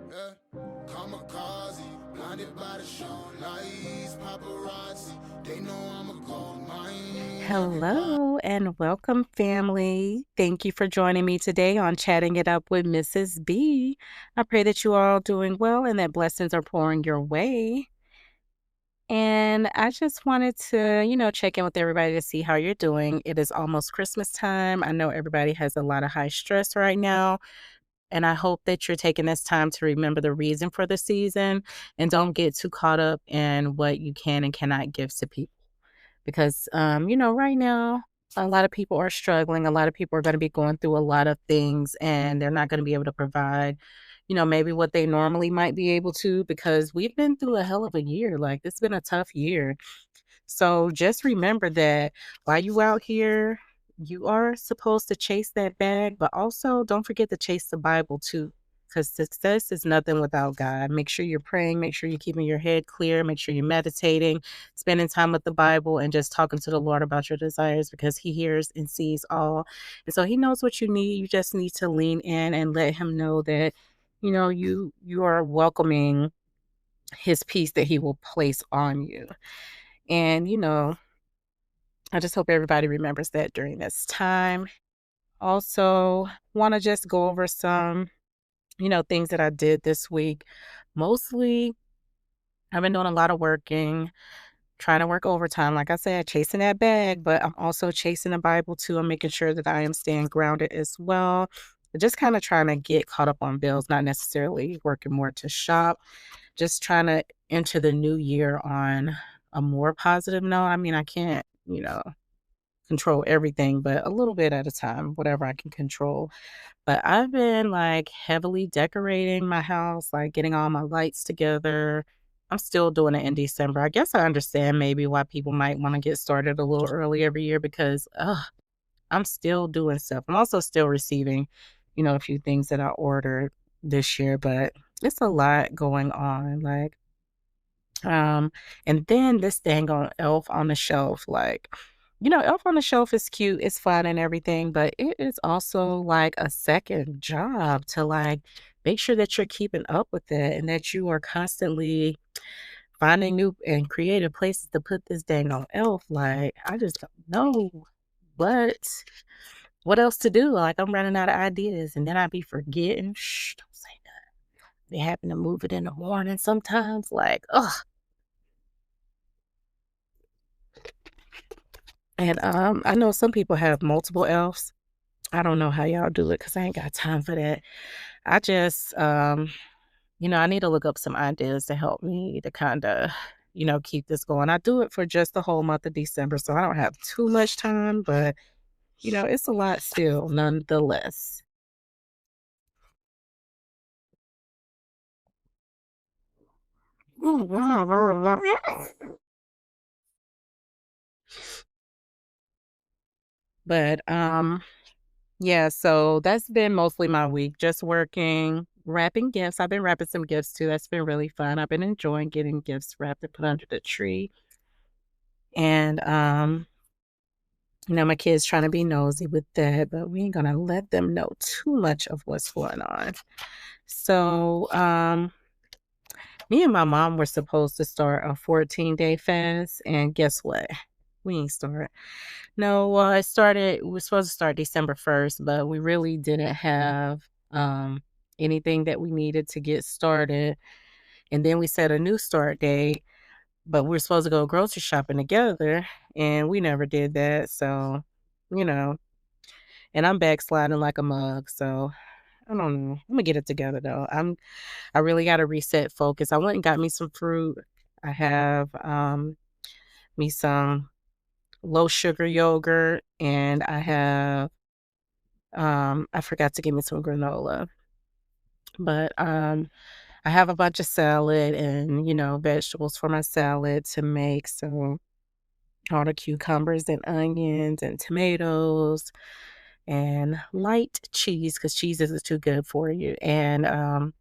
Yeah. Kamikaze, blinded by the show lights, paparazzi. They know I'm a gold mine. Hello and welcome, family. Thank you for joining me today on Chatting It Up with Mrs. B. I pray that you are all doing well and that blessings are pouring your way. And I just wanted to, check in with everybody to see how you're doing. It is almost Christmas time. I know everybody has a lot of high stress right now. And I hope that you're taking this time to remember the reason for the season and don't get too caught up in what you can and cannot give to people because right now a lot of people are struggling. A lot of people are going to be going through a lot of things and they're not going to be able to provide maybe what they normally might be able to, because we've been through a hell of a year. Like, it's been a tough year. So just remember that while you out here, you are supposed to chase that bag, but also don't forget to chase the Bible too. Because success is nothing without God. Make sure you're praying, make sure you're keeping your head clear, make sure you're meditating, spending time with the Bible, and just talking to the Lord about your desires, because He hears and sees all. And so He knows what you need. You just need to lean in and let Him know that, you are welcoming His peace that He will place on you. And, I just hope everybody remembers that during this time. Also, want to just go over some, things that I did this week. Mostly, I've been doing a lot of working, trying to work overtime. Like I said, chasing that bag, but I'm also chasing the Bible too. I'm making sure that I am staying grounded as well. Just kind of trying to get caught up on bills, not necessarily working more to shop, just trying to enter the new year on a more positive note. I mean, I can't, control everything, but a little bit at a time, whatever I can control. But I've been like heavily decorating my house, like getting all my lights together. I'm still doing it in December. I guess I understand maybe why people might want to get started a little early every year, because I'm still doing stuff. I'm also still receiving, a few things that I ordered this year, but it's a lot going on. Like, and then this dang on Elf on the Shelf, like, Elf on the Shelf is cute, it's fun and everything, but it is also like a second job to like make sure that you're keeping up with it and that you are constantly finding new and creative places to put this dang on Elf. Like, I just don't know what what else to do. Like, I'm running out of ideas and then I be forgetting. Shh, don't say that. They happen to move it in the morning sometimes. Like, ugh. And, I know some people have multiple elves. I don't know how y'all do it because I ain't got time for that. I just, I need to look up some ideas to help me to kinda, keep this going. I do it for just the whole month of December, so I don't have too much time, but, it's a lot still nonetheless. But, yeah, so that's been mostly my week, just working, wrapping gifts. I've been wrapping some gifts too. That's been really fun. I've been enjoying getting gifts wrapped and put under the tree. And my kids trying to be nosy with that, but we ain't gonna let them know too much of what's going on. So, me and my mom were supposed to start a 14-day fast, and guess what? We ain't start. No, well, we were supposed to start December 1st, but we really didn't have anything that we needed to get started. And then we set a new start date, but we were supposed to go grocery shopping together, and we never did that. So, you know, and I'm backsliding like a mug. So I don't know. I'm gonna get it together though. I really gotta reset focus. I went and got me some fruit. I have me some low sugar yogurt, and I have I forgot to get me some granola. But I have a bunch of salad and, vegetables for my salad to make. So all the cucumbers and onions and tomatoes and light cheese, because cheese isn't too good for you. And I'm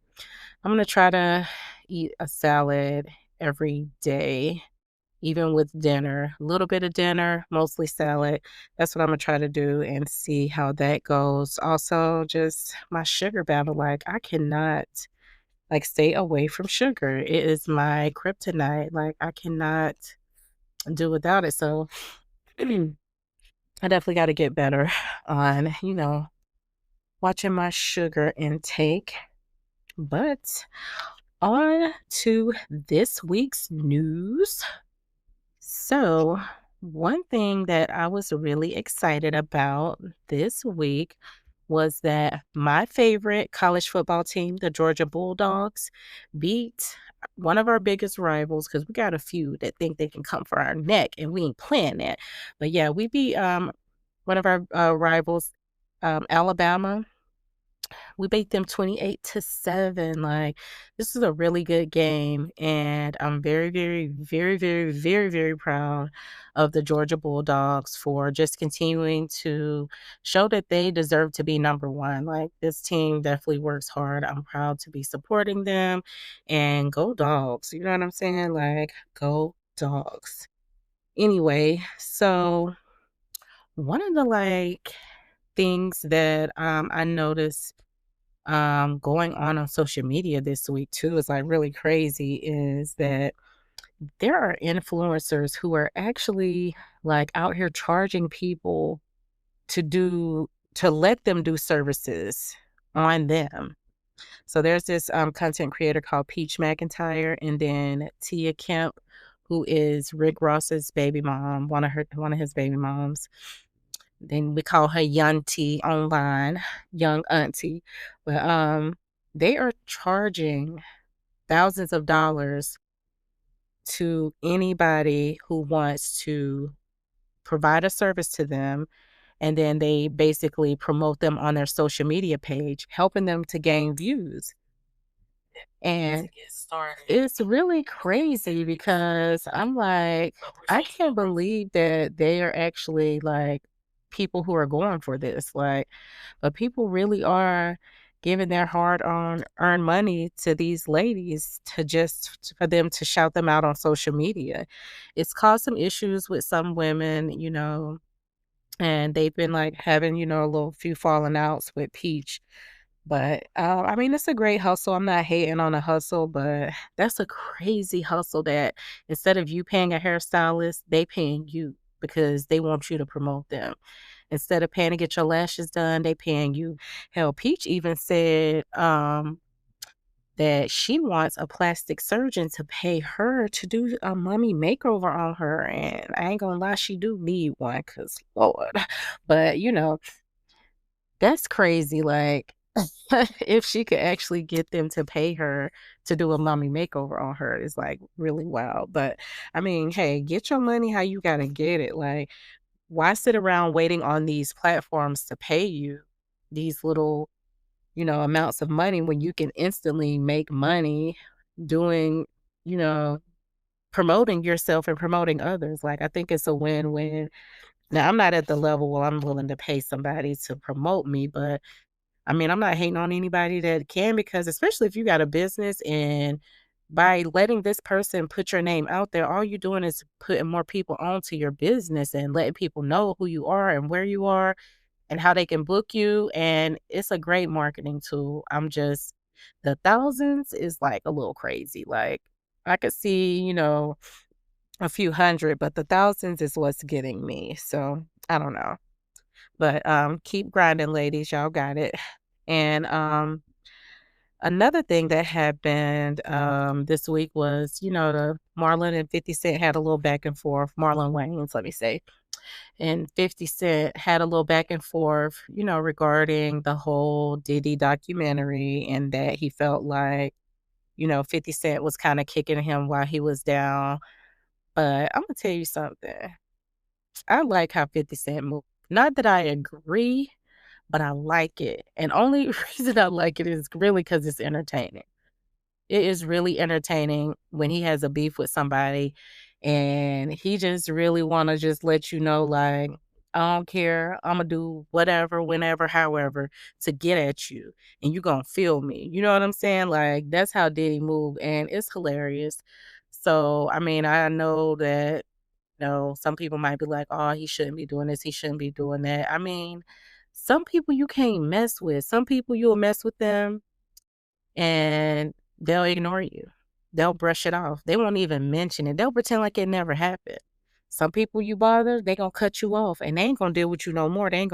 gonna try to eat a salad every day, even with dinner. A little bit of dinner, mostly salad. That's what I'm gonna try to do and see how that goes. Also, just my sugar battle. Like, I cannot Like, stay away from sugar. It is my kryptonite. Like, I cannot do without it. So I definitely got to get better on, watching my sugar intake. But on to this week's news. So, one thing that I was really excited about this week was that my favorite college football team, the Georgia Bulldogs, beat one of our biggest rivals because we got a few that think they can come for our neck and we ain't playing that. But yeah, we beat one of our rivals, Alabama. We beat them 28-7. Like, this is a really good game. And I'm very, very, very, very, very, very proud of the Georgia Bulldogs for just continuing to show that they deserve to be number one. Like, this team definitely works hard. I'm proud to be supporting them. And go dogs. You know what I'm saying? Like, go dogs. Anyway, so one of the things that I noticed going on social media this week too is like really crazy is that there are influencers who are actually like out here charging people to let them do services on them. So there's this content creator called Peach McIntyre, and then Tia Kemp, who is Rick Ross's baby mom, one of his baby moms. Then we call her Yunty online, young auntie. But they are charging thousands of dollars to anybody who wants to provide a service to them. And then they basically promote them on their social media page, helping them to gain views. And it's really crazy because I'm like, I can't believe that they are actually like people who are going for this. Like, but people really are giving their hard earned money to these ladies to just for them to shout them out on social media. It's caused some issues with some women, and they've been like having, a little few falling outs with Peach. But I mean, it's a great hustle. I'm not hating on the hustle, but that's a crazy hustle that instead of you paying a hairstylist, they paying you because they want you to promote them. Instead of paying to get your lashes done, they paying you. Hell, Peach even said that she wants a plastic surgeon to pay her to do a mummy makeover on her. And I ain't gonna lie, she do need one because Lord. But that's crazy. Like, if she could actually get them to pay her to do a mummy makeover on her is like really wild. But I mean, hey, get your money how you gotta get it. Like, why sit around waiting on these platforms to pay you these little, amounts of money when you can instantly make money doing, you know, promoting yourself and promoting others? Like, I think it's a win-win. Now, I'm not at the level where I'm willing to pay somebody to promote me, but I mean, I'm not hating on anybody that can because especially if you got a business and by letting this person put your name out there, all you're doing is putting more people onto your business and letting people know who you are and where you are and how they can book you. And it's a great marketing tool. The thousands is like a little crazy. Like, I could see, a few hundred, but the thousands is what's getting me. So I don't know. But keep grinding, ladies. Y'all got it. And another thing that happened this week was, the Marlon and 50 Cent had a little back and forth. Marlon Wayans, let me say. And 50 Cent had a little back and forth, regarding the whole Diddy documentary and that he felt like, 50 Cent was kind of kicking him while he was down. But I'm gonna tell you something. I like how 50 Cent moved. Not that I agree, but I like it. And only reason I like it is really because it's entertaining. It is really entertaining when he has a beef with somebody and he just really want to just let you know, like, I don't care. I'm going to do whatever, whenever, however to get at you. And you going to feel me. You know what I'm saying? Like, that's how Diddy move. And it's hilarious. So, I mean, I know that, some people might be like, oh, he shouldn't be doing this. He shouldn't be doing that. I mean, some people you can't mess with. Some people you'll mess with them and they'll ignore you. They'll brush it off. They won't even mention it. They'll pretend like it never happened. Some people you bother, they gonna cut you off and they ain't gonna deal with you no more. You're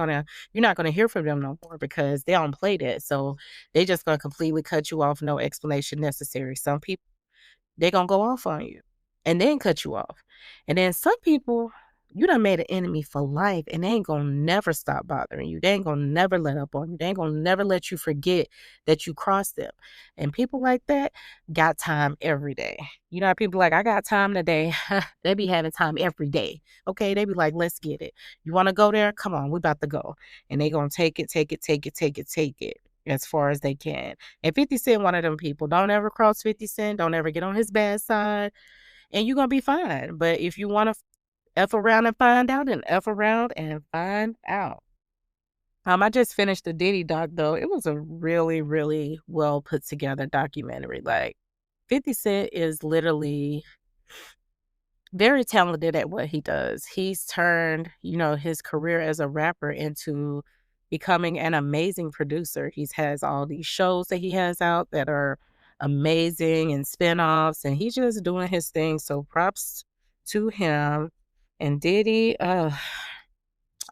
not gonna hear from them no more because they don't play that. So they just gonna completely cut you off, no explanation necessary. Some people they gonna go off on you and then cut you off. And then some people, you done made an enemy for life and they ain't gonna never stop bothering you. They ain't gonna never let up on you. They ain't gonna never let you forget that you crossed them. And people like that got time every day. You know how people like, I got time today. They be having time every day. Okay. They be like, let's get it. You wanna go there? Come on, we about to go. And they gonna take it, take it as far as they can. And 50 Cent, one of them people, don't ever cross 50 Cent, don't ever get on his bad side, and you're gonna be fine. But if you wanna F around and find out, and F around and find out. I just finished the Diddy doc though. It was a really, really well put together documentary. Like 50 Cent is literally very talented at what he does. He's turned, his career as a rapper into becoming an amazing producer. He has all these shows that he has out that are amazing and spin-offs, and he's just doing his thing. So props to him. And Diddy, I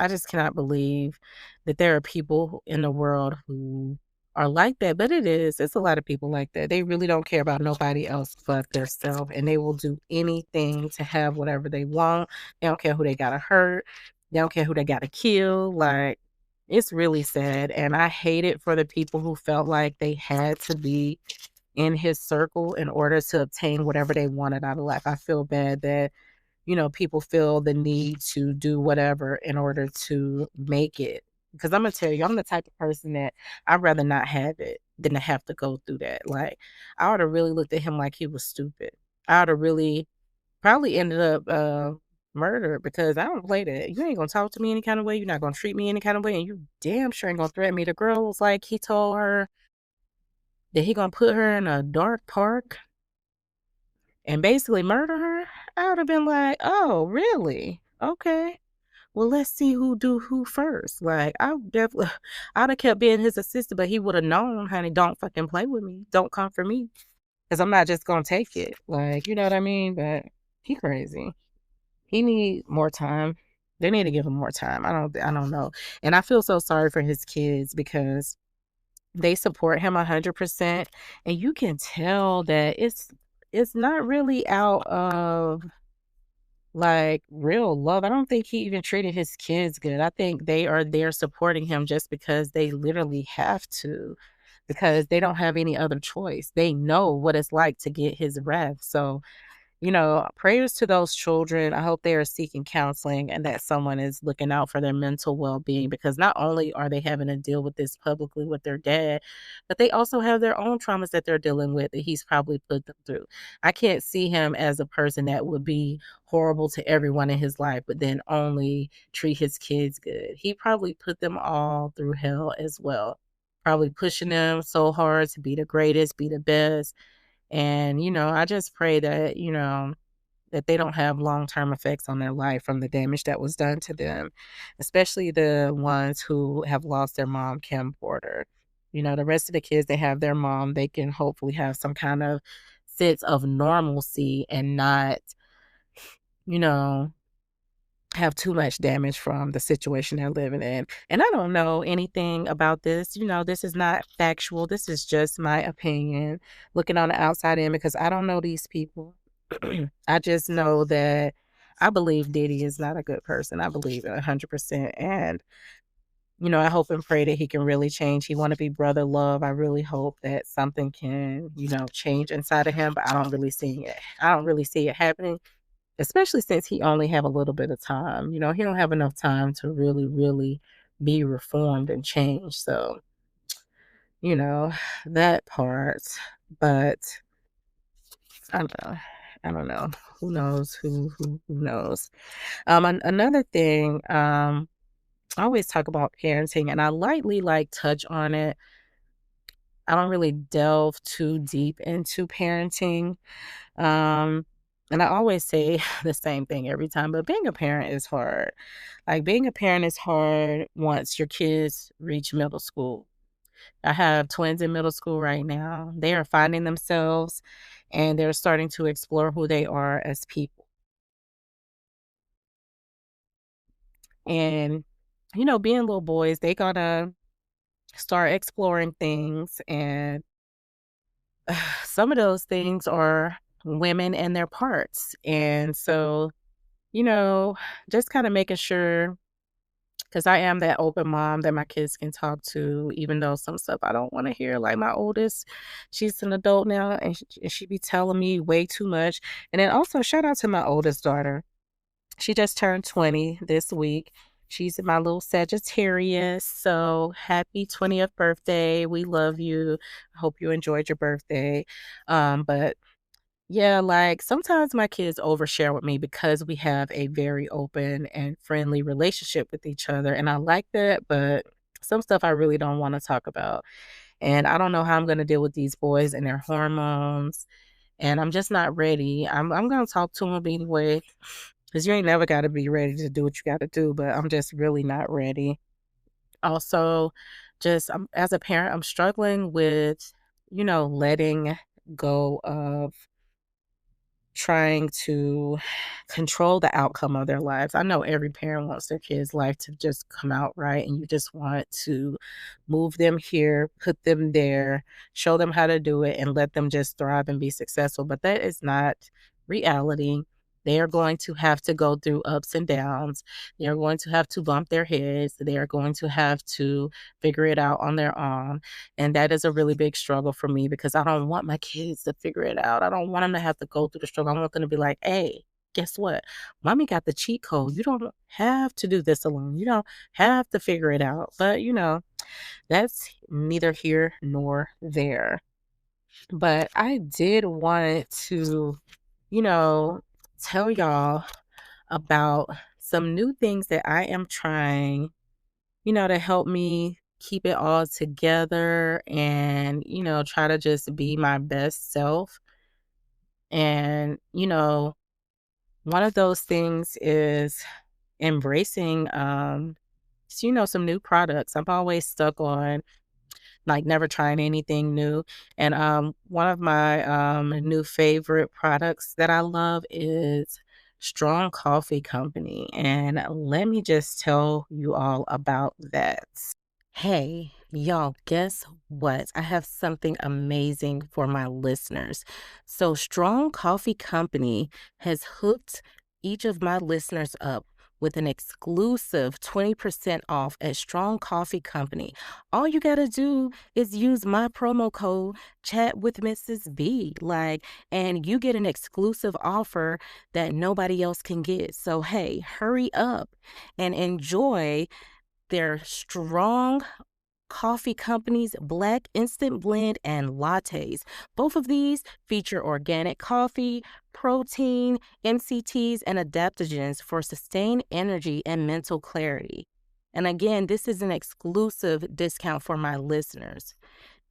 just cannot believe that there are people in the world who are like that. But it's a lot of people like that. They really don't care about nobody else but themselves. And they will do anything to have whatever they want. They don't care who they gotta hurt. They don't care who they gotta kill. Like, it's really sad. And I hate it for the people who felt like they had to be in his circle in order to obtain whatever they wanted out of life. I feel bad that people feel the need to do whatever in order to make it. Because I'm going to tell you, I'm the type of person that I'd rather not have it than to have to go through that. Like, I would have really looked at him like he was stupid. I would have really probably ended up murdered because I don't play that. You ain't going to talk to me any kind of way. You're not going to treat me any kind of way. And you damn sure ain't going to threaten me. The girl was like, he told her that he going to put her in a dark park and basically murder her. I would have been like, oh, really? Okay. Well, let's see who do who first. Like, I definitely, I'd have kept being his assistant, but he would have known, honey, don't fucking play with me. Don't come for me. Because I'm not just going to take it. Like, you know what I mean? But he crazy. He need more time. They need to give him more time. I don't know. And I feel so sorry for his kids because they support him 100%. And you can tell that it's not really out of like real love. I don't think he even treated his kids good. I think they are there supporting him just because they literally have to, because they don't have any other choice. They know what it's like to get his wrath. So prayers to those children. I hope they are seeking counseling and that someone is looking out for their mental well being because not only are they having to deal with this publicly with their dad, but they also have their own traumas that they're dealing with that he's probably put them through. I can't see him as a person that would be horrible to everyone in his life, but then only treat his kids good. He probably put them all through hell as well, probably pushing them so hard to be the greatest, be the best. And, I just pray that, that they don't have long-term effects on their life from the damage that was done to them, especially the ones who have lost their mom, Kim Porter. The rest of the kids, they have their mom. They can hopefully have some kind of sense of normalcy and not, you know, have too much damage from the situation they're living in. And I don't know anything about this. This is not factual. This is just my opinion looking on the outside in because I don't know these people. I just know that I believe Diddy is not a good person. I believe it 100%. And, I hope and pray that he can really change. He want to be brother love. I really hope that something can, change inside of him, but I don't really see it. I don't really see it happening, especially since he only have a little bit of time. He don't have enough time to really, really be reformed and changed. So, you know, that part. But I don't know. I don't know. Who knows? Who knows? Another thing, I always talk about parenting and I lightly like touch on it. I don't really delve too deep into parenting. Um, and I always say the same thing every time, but being a parent is hard. Like being a parent is hard once your kids reach middle school. I have twins in middle school right now. They are finding themselves and they're starting to explore who they are as people. And, being little boys, they gotta start exploring things. And some of those things are women and their parts. And so, you know, just kind of making sure, because I am that open mom that my kids can talk to, even though some stuff I don't want to hear. Like my oldest, she's an adult now, and she be telling me way too much. And then also, shout out to my oldest daughter. She just turned 20 this week. She's my little Sagittarius. So happy 20th birthday. We love you. I hope you enjoyed your birthday. But yeah, like sometimes my kids overshare with me because we have a very open and friendly relationship with each other. And I like that, but some stuff I really don't want to talk about. And I don't know how I'm going to deal with these boys and their hormones. And I'm just not ready. I'm going to talk to them anyway, because you ain't never got to be ready to do what you got to do. But I'm just really not ready. Also, just as a parent, I'm struggling with, letting go of trying to control the outcome of their lives. I know every parent wants their kids' life to just come out right, and you just want to move them here, put them there, show them how to do it, and let them just thrive and be successful. But that is not reality. They are going to have to go through ups and downs. They are going to have to bump their heads. They are going to have to figure it out on their own. And that is a really big struggle for me because I don't want my kids to figure it out. I don't want them to have to go through the struggle. I want them to be like, hey, guess what? Mommy got the cheat code. You don't have to do this alone. You don't have to figure it out. But, that's neither here nor there. But I did want to, you know, tell y'all about some new things that I am trying, to help me keep it all together and, try to just be my best self. And, one of those things is embracing, some new products. I'm always stuck on like never trying anything new. And one of my new favorite products that I love is Strong Coffee Company. And let me just tell you all about that. Hey, y'all, guess what? I have something amazing for my listeners. So, Strong Coffee Company has hooked each of my listeners up with an exclusive 20% off at Strong Coffee Company. All you got to do is use my promo code Chat with Mrs. B, and you get an exclusive offer that nobody else can get. So, hey, hurry up and enjoy their Strong Coffee Company's Black Instant Blend and Lattes. Both of these feature organic coffee, protein, MCTs, and adaptogens for sustained energy and mental clarity. And again, this is an exclusive discount for my listeners.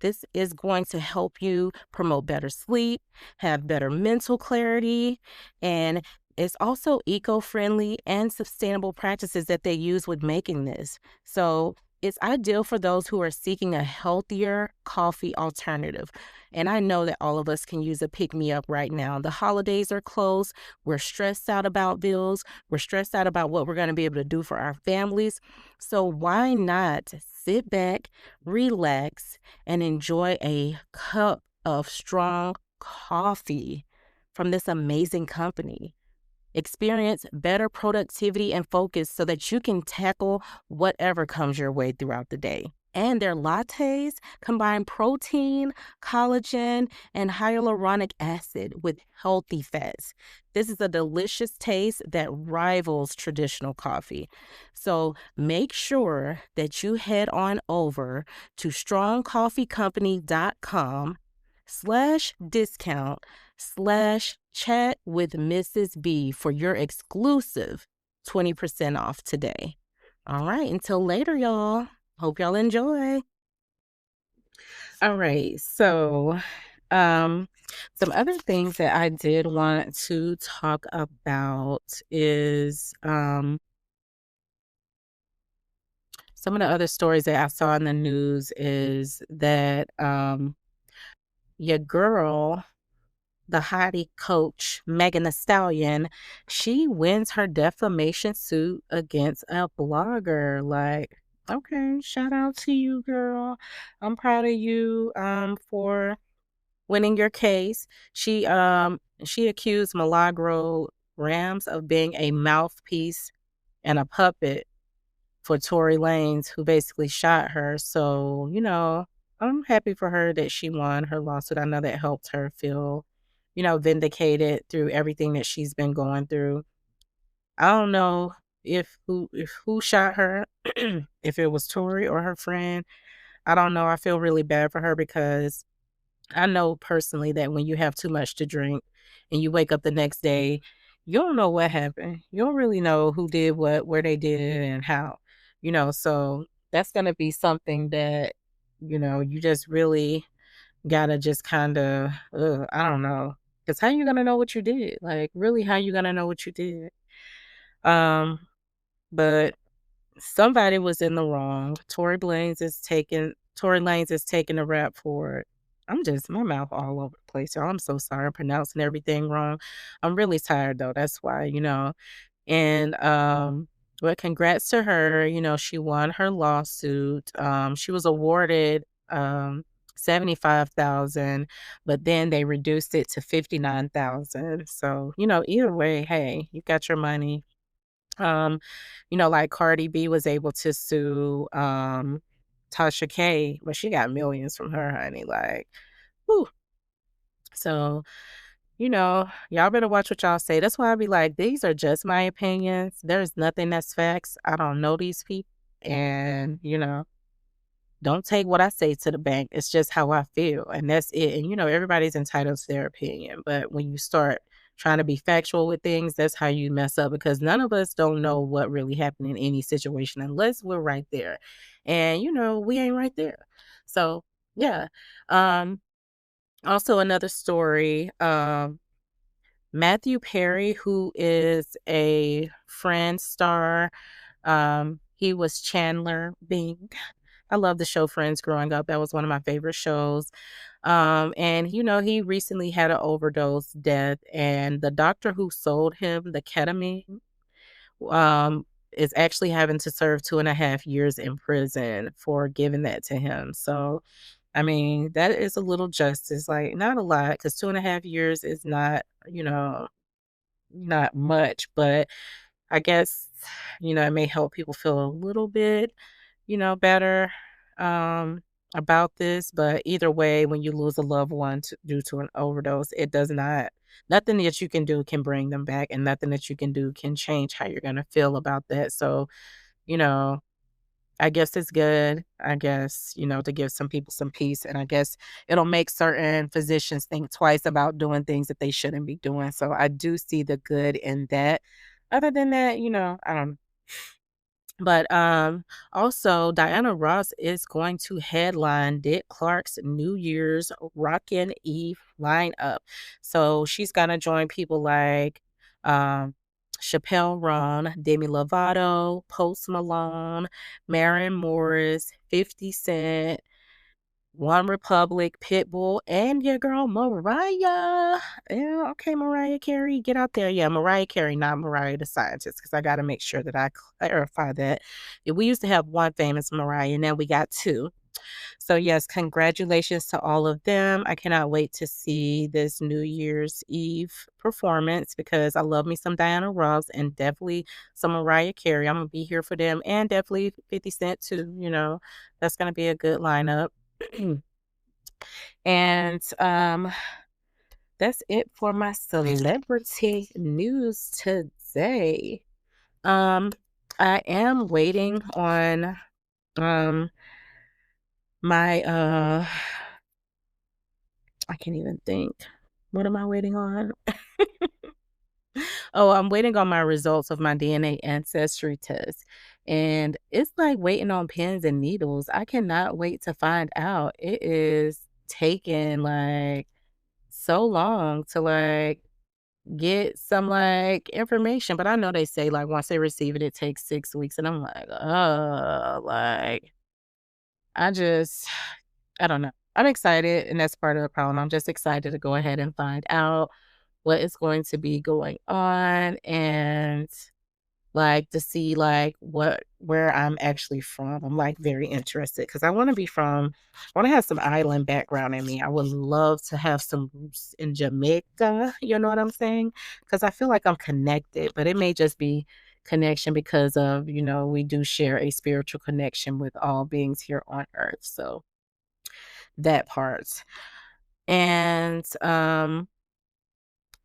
This is going to help you promote better sleep, have better mental clarity, and it's also eco-friendly and sustainable practices that they use with making this. So it's ideal for those who are seeking a healthier coffee alternative. And I know that all of us can use a pick-me-up right now. The holidays are close. We're stressed out about bills. We're stressed out about what we're going to be able to do for our families. So why not sit back, relax, and enjoy a cup of strong coffee from this amazing company? Experience better productivity and focus so that you can tackle whatever comes your way throughout the day. And their lattes combine protein, collagen, and hyaluronic acid with healthy fats. This is a delicious taste that rivals traditional coffee. So make sure that you head on over to strongcoffeecompany.com/discount/chat with Mrs. B for your exclusive 20% off today. All right, until later, y'all. Hope y'all enjoy. All right, so some other things that I did want to talk about is Some of the other stories that I saw in the news is that your girl, the hottie coach, Megan Thee Stallion, she wins her defamation suit against a blogger. Like, okay, shout out to you, girl. I'm proud of you for winning your case. She accused Milagro Rams of being a mouthpiece and a puppet for Tory Lanez, who basically shot her. So, I'm happy for her that she won her lawsuit. I know that helped her feel, vindicated through everything that she's been going through. I don't know if who shot her, if it was Tory or her friend. I don't know. I feel really bad for her because I know personally that when you have too much to drink and you wake up the next day, you don't know what happened. You don't really know who did what, where they did it, and how. So that's going to be something that, you just really got to just kind of, I don't know. Because how you going to know what you did? Like, really, how you going to know what you did? Um, but somebody was in the wrong. Tory Lanez is taking a rap for it. My mouth all over the place, y'all. I'm so sorry. I'm pronouncing everything wrong. I'm really tired though. That's why, And but congrats to her. She won her lawsuit. She was awarded 75,000, but then they reduced it to 59,000. So, either way, hey, you got your money. Like Cardi B was able to sue Tasha K, but she got millions from her, honey. Like, whew. So, y'all better watch what y'all say. That's why I be like, these are just my opinions. There's nothing that's facts. I don't know these people. And, don't take what I say to the bank. It's just how I feel. And that's it. And, everybody's entitled to their opinion. But when you start trying to be factual with things, that's how you mess up because none of us don't know what really happened in any situation unless we're right there. And, we ain't right there. So, yeah. Also another story, Matthew Perry, who is a Friends star, he was Chandler Bing. I love the show Friends growing up. That was one of my favorite shows. And he recently had an overdose death, and the doctor who sold him the ketamine, is actually having to serve 2.5 years in prison for giving that to him. So, I mean, that is a little justice, like not a lot, because 2.5 years is not, not much, but I guess, it may help people feel a little bit, better about this. But either way, when you lose a loved one due to an overdose, it does not, nothing that you can do can bring them back, and nothing that you can do can change how you're going to feel about that. So, you know, I guess it's good, I guess, to give some people some peace. And I guess it'll make certain physicians think twice about doing things that they shouldn't be doing. So I do see the good in that. Other than that, I don't. But also Diana Ross is going to headline Dick Clark's New Year's Rockin' Eve lineup. So she's gonna join people like um Chappelle Roan, Demi Lovato, Post Malone, Maren Morris, 50 Cent, One Republic, Pitbull, and your girl Mariah. Yeah, okay, Mariah Carey, get out there. Yeah, Mariah Carey, not Mariah the scientist, because I got to make sure that I clarify that. Yeah, we used to have one famous Mariah, now we got two. So, yes, congratulations to all of them. I cannot wait to see this New Year's Eve performance because I love me some Diana Ross and definitely some Mariah Carey. I'm going to be here for them, and definitely 50 Cent too. That's going to be a good lineup. And that's it for my celebrity news today. I am waiting on um my I can't even think. What am I waiting on? Oh, I'm waiting on my results of my DNA ancestry test. And it's like waiting on pins and needles. I cannot wait to find out. It is taking like so long to get some, like, information, but I know they say, like, once they receive it, it takes 6 weeks, and I'm like, oh, like, I just I don't know. I'm excited, and that's part of the problem. I'm just excited to go ahead and find out what is going to be going on and like, to see, like, where I'm actually from. I'm, like, very interested because I wanna be from I wanna have some island background in me. I would love to have some roots in Jamaica, you know what I'm saying? Because I feel like I'm connected, but it may just be connection because of, we do share a spiritual connection with all beings here on earth, so that part. And,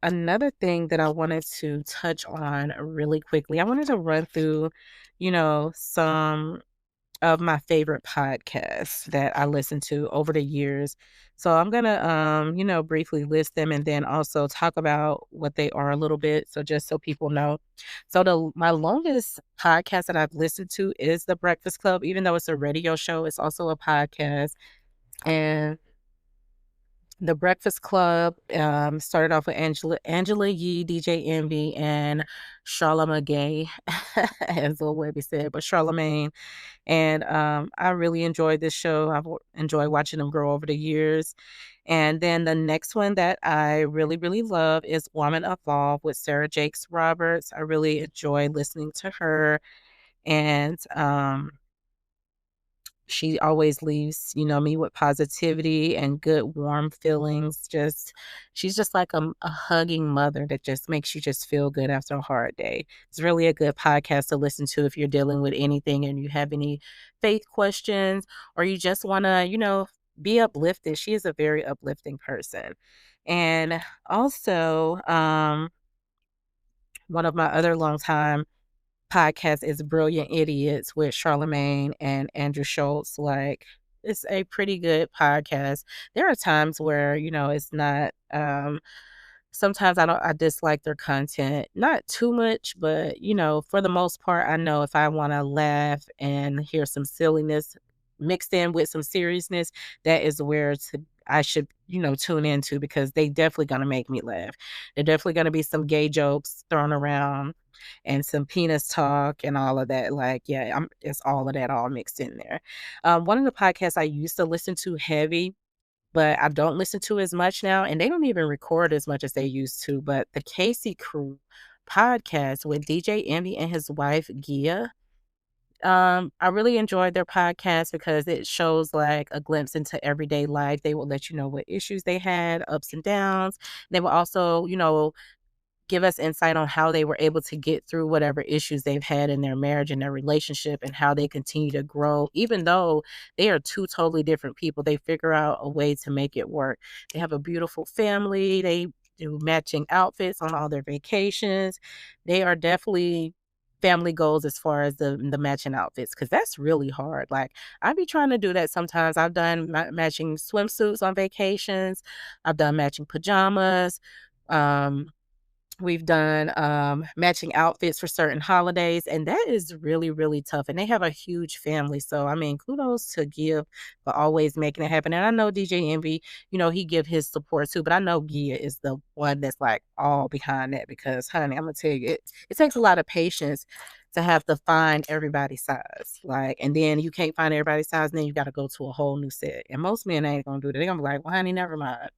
another thing that I wanted to touch on really quickly, I wanted to run through, some of my favorite podcasts that I listened to over the years. So I'm gonna, briefly list them and then also talk about what they are a little bit. So just so people know. So my longest podcast that I've listened to is The Breakfast Club, even though it's a radio show, it's also a podcast. And the Breakfast Club, started off with Angela Yee, DJ Envy, and Charlamagne Gay, as Lil Webby said, but Charlamagne. And I really enjoyed this show. I've enjoyed watching them grow over the years. And then the next one that I really, really love is Woman Evolve with Sarah Jakes Roberts. I really enjoy listening to her. And she always leaves, me with positivity and good, warm feelings. She's just like a hugging mother that just makes you just feel good after a hard day. It's really a good podcast to listen to if you're dealing with anything and you have any faith questions or you just want to, be uplifted. She is a very uplifting person. And also, one of my other longtime podcast is Brilliant Idiots with Charlemagne and Andrew Schultz. Like, it's a pretty good podcast. There are times where, it's not sometimes I dislike their content. Not too much, but for the most part, I know if I want to laugh and hear some silliness mixed in with some seriousness, that is where I should, tune into because they definitely gonna make me laugh. They're definitely gonna be some gay jokes thrown around and some penis talk and all of that. Like, yeah, it's all of that all mixed in there. One of the podcasts I used to listen to heavy, but I don't listen to as much now, and they don't even record as much as they used to. But the Casey Crew podcast with DJ Envy and his wife Gia. I really enjoyed their podcast because it shows like a glimpse into everyday life. They will let you know what issues they had, ups and downs. They will also, give us insight on how they were able to get through whatever issues they've had in their marriage and their relationship and how they continue to grow. Even though they are two totally different people, they figure out a way to make it work. They have a beautiful family. They do matching outfits on all their vacations. They are definitely family goals as far as the matching outfits because that's really hard. Like, I be trying to do that sometimes. I've done matching swimsuits on vacations. I've done matching pajamas. um We've done matching outfits for certain holidays, and that is really, really tough. And they have a huge family. So, I mean, kudos to Give for always making it happen. And I know DJ Envy, he give his support too, but I know Gia is the one that's like all behind that because, honey, I'm gonna tell you, it takes a lot of patience to have to find everybody's size. Like, and then you can't find everybody's size, and then you got to go to a whole new set. And most men ain't gonna do that. They're gonna be like, well, honey, never mind.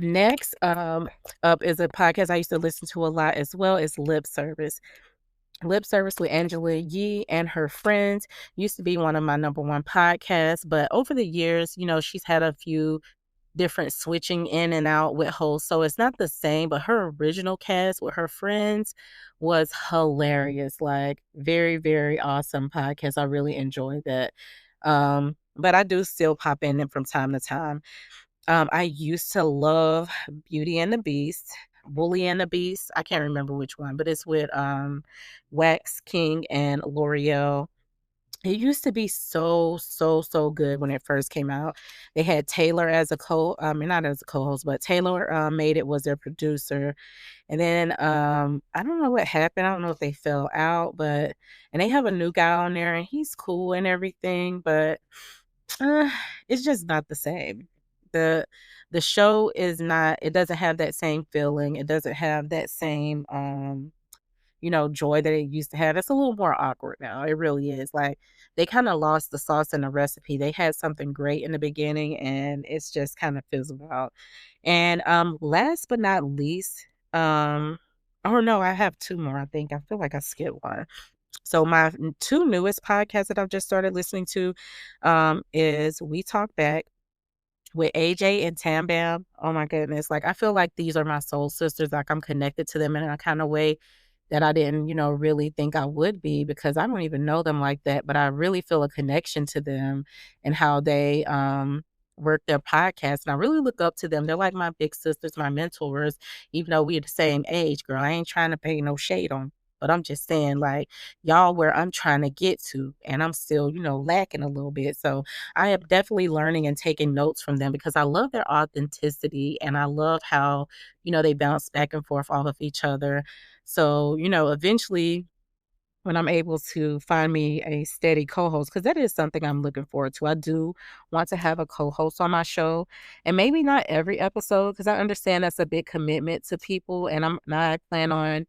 Next, up is a podcast I used to listen to a lot as well as Lip Service. Lip Service with Angela Yee and her friends used to be one of my number one podcasts, but over the years, she's had a few different switching in and out with hosts, so it's not the same, but her original cast with her friends was hilarious. Like, very, very awesome podcast. I really enjoyed that. But I do still pop in them from time to time. I used to love Beauty and the Beast, Bully and the Beast. I can't remember which one, but it's with Wax King and L'Oreal. It used to be so, so, so good when it first came out. They had Taylor as I mean, not as a co-host, but Taylor made it, was their producer. And then I don't know what happened. I don't know if they fell out, and they have a new guy on there and he's cool and everything, but uh, it's just not the same. the show is not, it doesn't have that same feeling. It doesn't have that same joy that it used to have. It's a little more awkward now. It really is. Like they kind of lost the sauce in the recipe. They had something great in the beginning and it's just kind of fizzled out. And last but not least, oh no, I have two more, I think. I feel like I skipped one. So my two newest podcasts that I've just started listening to is We Talk Back with AJ and Tam Bam. Oh my goodness. Like I feel like these are my soul sisters. Like I'm connected to them in a kind of way that I didn't, really think I would be because I don't even know them like that. But I really feel a connection to them and how they work their podcast. And I really look up to them. They're like my big sisters, my mentors, even though we're the same age, girl. I ain't trying to pay no shade on. But I'm just saying, like, y'all where I'm trying to get to, and I'm still, lacking a little bit. So I am definitely learning and taking notes from them because I love their authenticity and I love how, they bounce back and forth off of each other. So, eventually when I'm able to find me a steady co-host, because that is something I'm looking forward to. I do want to have a co-host on my show, and maybe not every episode, because I understand that's a big commitment to people, and I'm not plan on,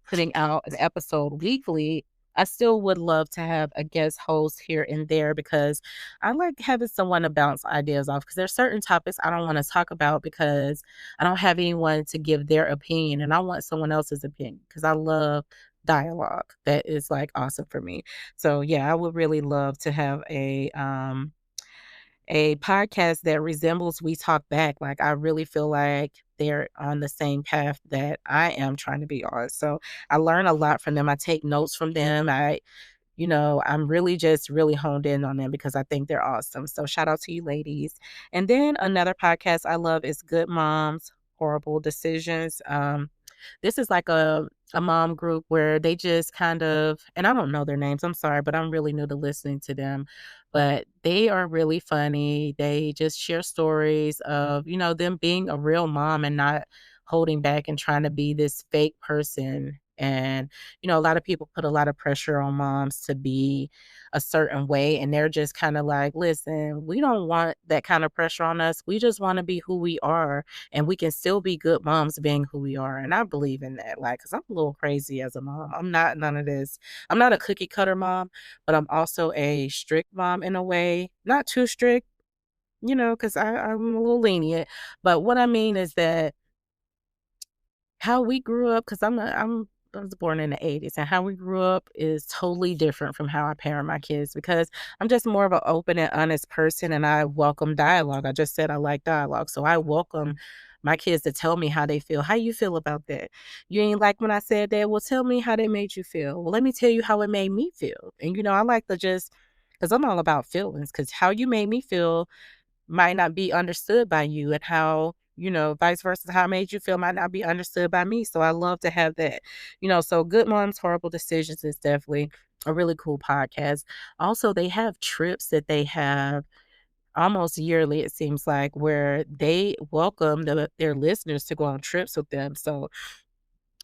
putting out an episode weekly. I still would love to have a guest host here and there because I like having someone to bounce ideas off. Because there's certain topics I don't want to talk about because I don't have anyone to give their opinion, and I want someone else's opinion because I love dialogue. That is like awesome for me. So yeah, I would really love to have a podcast that resembles We Talk Back. Like I really feel like they're on the same path that I am trying to be on. So I learn a lot from them. I take notes from them. I'm really just really honed in on them because I think they're awesome. So shout out to you ladies. And then another podcast I love is Good Moms, Horrible Decisions. This is like a mom group where they just kind of, and I don't know their names, I'm sorry, but I'm really new to listening to them. But they are really funny. They just share stories of, them being a real mom and not holding back and trying to be this fake person. And, a lot of people put a lot of pressure on moms to be a certain way. And they're just kind of like, listen, we don't want that kind of pressure on us. We just want to be who we are and we can still be good moms being who we are. And I believe in that, like, because I'm a little crazy as a mom. I'm not none of this. I'm not a cookie cutter mom, but I'm also a strict mom in a way. Not too strict, because I'm a little lenient. But what I mean is that how we grew up, because I was born in the 80s, and how we grew up is totally different from how I parent my kids because I'm just more of an open and honest person and I welcome dialogue. I just said I like dialogue. So I welcome my kids to tell me how they feel. How you feel about that? You ain't like when I said that? Well, tell me how that made you feel. Well, let me tell you how it made me feel. And I like to just, because I'm all about feelings, because how you made me feel might not be understood by you, and how, vice versa, how I made you feel might not be understood by me. So I love to have that, so Good Moms, Horrible Decisions is definitely a really cool podcast. Also, they have trips that they have almost yearly, it seems like, where they welcome their listeners to go on trips with them. So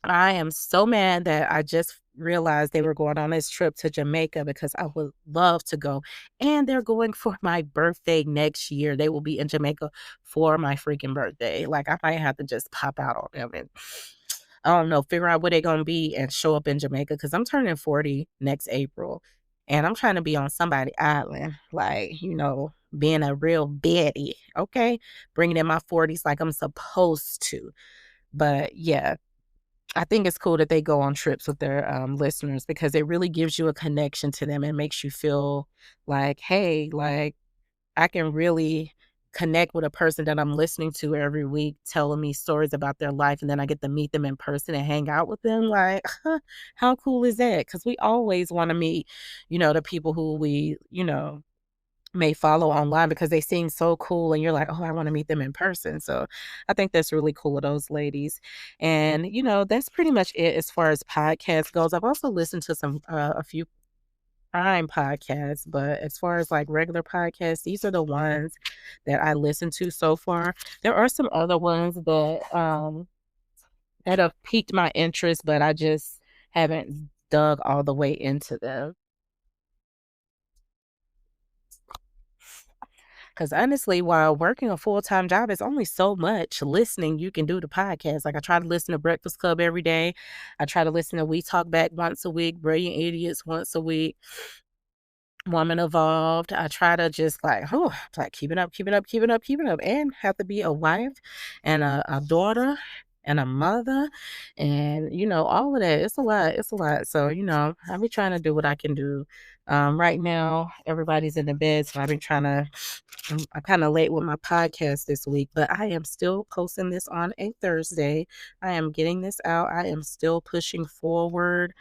I am so mad that I just realized they were going on this trip to Jamaica because I would love to go. And they're going for my birthday next year. They will be in Jamaica for my freaking birthday. Like, I might have to just pop out on them and, I don't know, figure out where they're going to be and show up in Jamaica because I'm turning 40 next April. And I'm trying to be on somebody island, like, being a real baddie, okay? Bringing in my 40s like I'm supposed to. But yeah, I think it's cool that they go on trips with their listeners because it really gives you a connection to them and makes you feel like, hey, like I can really connect with a person that I'm listening to every week, telling me stories about their life. And then I get to meet them in person and hang out with them. Like, how cool is that? Because we always want to meet, the people who we, may follow online because they seem so cool and you're like, oh, I want to meet them in person. So I think that's really cool of those ladies. And, that's pretty much it as far as podcast goes. I've also listened to a few crime podcasts, but as far as like regular podcasts, these are the ones that I listen to so far. There are some other ones that have piqued my interest, but I just haven't dug all the way into them. Because honestly, while working a full-time job, it's only so much listening you can do to podcasts. Like I try to listen to Breakfast Club every day. I try to listen to We Talk Back once a week, Brilliant Idiots once a week, Woman Evolved. I try to just like keep it up, keep it up, keep it up, keep it up, and have to be a wife and a daughter and a mother, and all of that. It's a lot. It's a lot. So I be trying to do what I can do. Right now, everybody's in the bed, so I've been trying to. I'm kind of late with my podcast this week, but I am still posting this on a Thursday. I am getting this out. I am still pushing forward.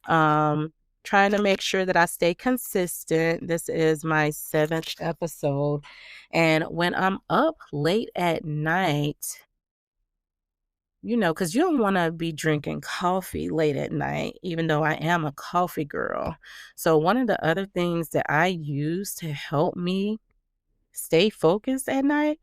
Um, Trying to make sure that I stay consistent. This is my 7th episode. And when I'm up late at night, because you don't want to be drinking coffee late at night, even though I am a coffee girl. So, one of the other things that I use to help me stay focused at night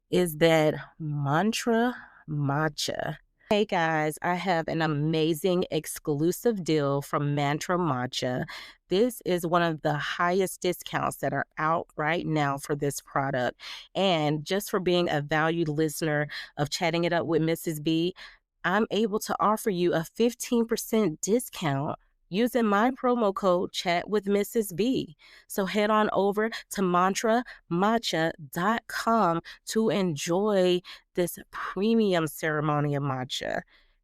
is that mantra matcha. Hey guys, I have an amazing exclusive deal from Mantra Matcha. This is one of the highest discounts that are out right now for this product. And just for being a valued listener of Chatting It Up with Mrs. B, I'm able to offer you a 15% discount using my promo code Chat with Mrs. B. So head on over to mantramatcha.com to enjoy this premium ceremony of matcha.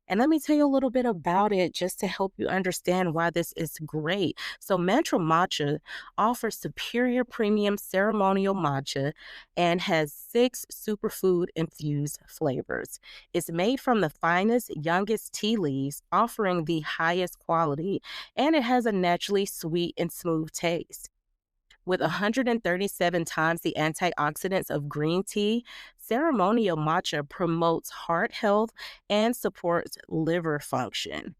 And let me tell you a little bit about it just to help you understand why this is great. So, Mantra Matcha offers superior premium ceremonial matcha and has 6 superfood infused flavors. It's made from the finest, youngest tea leaves, offering the highest quality, and it has a naturally sweet and smooth taste. With 137 times the antioxidants of green tea, ceremonial matcha promotes heart health and supports liver function.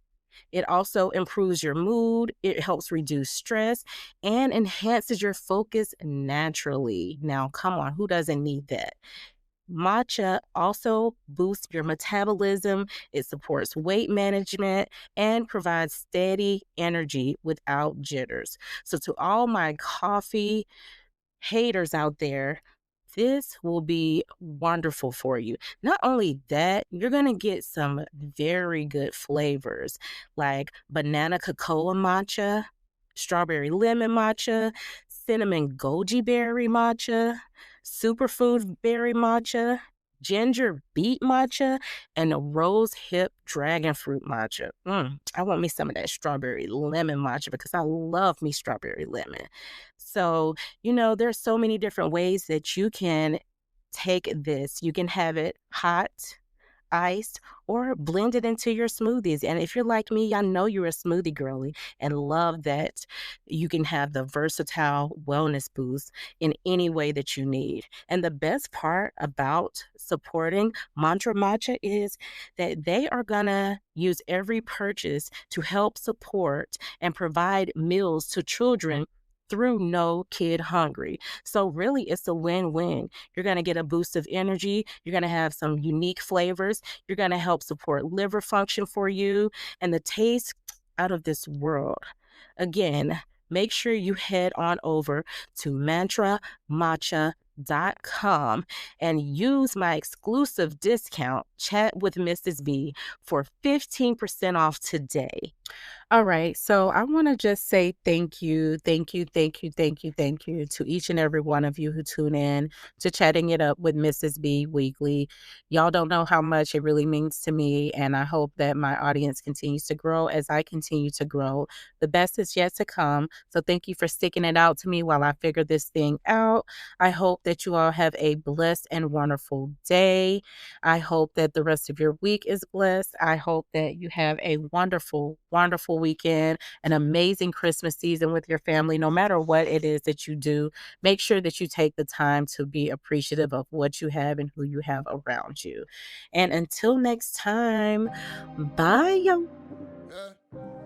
It also improves your mood, it helps reduce stress, and enhances your focus naturally. Now, come on, who doesn't need that? Matcha also boosts your metabolism, it supports weight management, and provides steady energy without jitters. So, to all my coffee haters out there, this will be wonderful for you. Not only that, you're going to get some very good flavors like banana cocoa matcha, strawberry lemon matcha, cinnamon goji berry matcha, superfood berry matcha, ginger beet matcha, and a rose hip dragon fruit matcha. I want me some of that strawberry lemon matcha because I love me strawberry lemon. So, there's so many different ways that you can take this. You can have it hot, iced, or blend it into your smoothies. And if you're like me, I know you're a smoothie girly and love that you can have the versatile wellness boost in any way that you need. And the best part about supporting Mantra Matcha is that they are going to use every purchase to help support and provide meals to children through No Kid Hungry. So really it's a win-win. You're going to get a boost of energy, you're going to have some unique flavors, you're going to help support liver function for you, and the taste out of this world. Again, make sure you head on over to mantramatcha.com and use my exclusive discount Chat with Mrs. B for 15% off today. All right. So I want to just say thank you, thank you, thank you, thank you, thank you to each and every one of you who tune in to Chatting It Up with Mrs. B weekly. Y'all don't know how much it really means to me. And I hope that my audience continues to grow as I continue to grow. The best is yet to come. So thank you for sticking it out to me while I figure this thing out. I hope that you all have a blessed and wonderful day. I hope that the rest of your week is blessed. I hope that you have a wonderful, wonderful weekend, an amazing Christmas season with your family. No matter what it is that you do, make sure that you take the time to be appreciative of what you have and who you have around you. And until next time, bye, y'all. Yeah.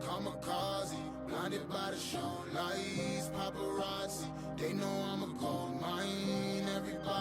Kamikaze, blinded by the show lights, paparazzi. They know I'm a gold mine. Everybody.